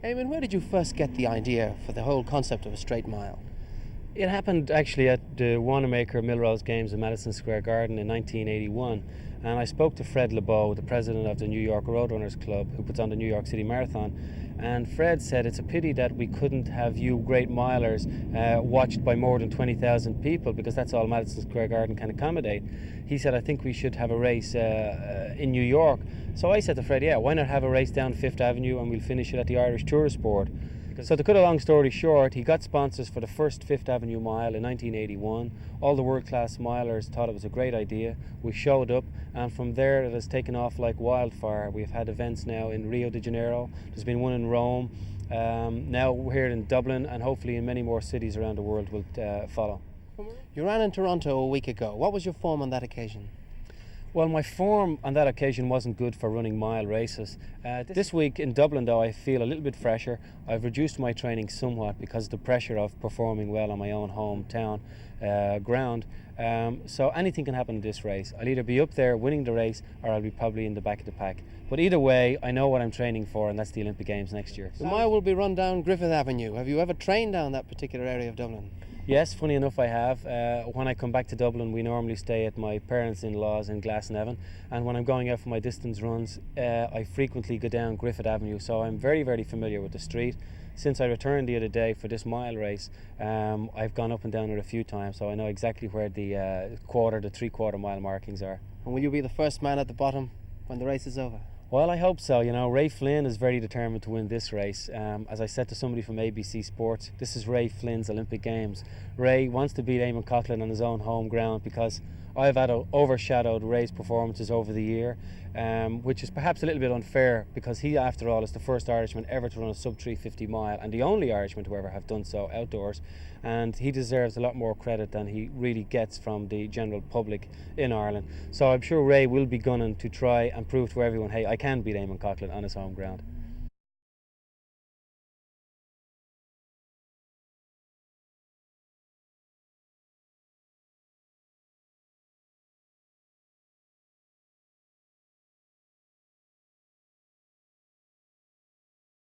Eamonn, where did you first get the idea for the whole concept of a straight mile? It happened actually at the Wanamaker Millrose Games in Madison Square Garden in 1981, and I spoke to Fred LeBeau, the president of the New York Roadrunners Club, who puts on the New York City Marathon, and Fred said it's a pity that we couldn't have you great milers watched by more than 20,000 people, because that's all Madison Square Garden can accommodate. He said, I think we should have a race in New York. So I said to Fred, yeah, why not have a race down Fifth Avenue and we'll finish it at the Irish Tourist Board. So to cut a long story short, he got sponsors for the first Fifth Avenue mile in 1981. All the world-class milers thought it was a great idea. We showed up, and from there it has taken off like wildfire. We've had events now in Rio de Janeiro, there's been one in Rome, now we're here in Dublin, and hopefully in many more cities around the world will follow. You ran in Toronto a week ago. What was your form on that occasion? Well, my form on that occasion wasn't good for running mile races. This week in Dublin, though, I feel a little bit fresher. I've reduced my training somewhat because of the pressure of performing well on my own hometown ground. So anything can happen in this race. I'll either be up there winning the race, or I'll be probably in the back of the pack. But either way, I know what I'm training for, and that's the Olympic Games next year. The mile will be run down Griffith Avenue. Have you ever trained down that particular area of Dublin? Yes, funny enough I have. When I come back to Dublin, we normally stay at my parents-in-law's in Glasnevin, and when I'm going out for my distance runs, I frequently go down Griffith Avenue, so I'm very, very familiar with the street. Since I returned the other day for this mile race, I've gone up and down it a few times, so I know exactly where the three-quarter mile markings are. And will you be the first man at the bottom when the race is over? Well, I hope so. You know, Ray Flynn is very determined to win this race. As I said to somebody from ABC Sports, this is Ray Flynn's Olympic Games. Ray wants to beat Eamonn Coghlan on his own home ground, because I've had overshadowed Ray's performances over the year, which is perhaps a little bit unfair, because he, after all, is the first Irishman ever to run a sub-350 mile and the only Irishman to ever have done so outdoors, and he deserves a lot more credit than he really gets from the general public in Ireland. So I'm sure Ray will be gunning to try and prove to everyone, hey, I can beat Eamonn Coghlan on his home ground.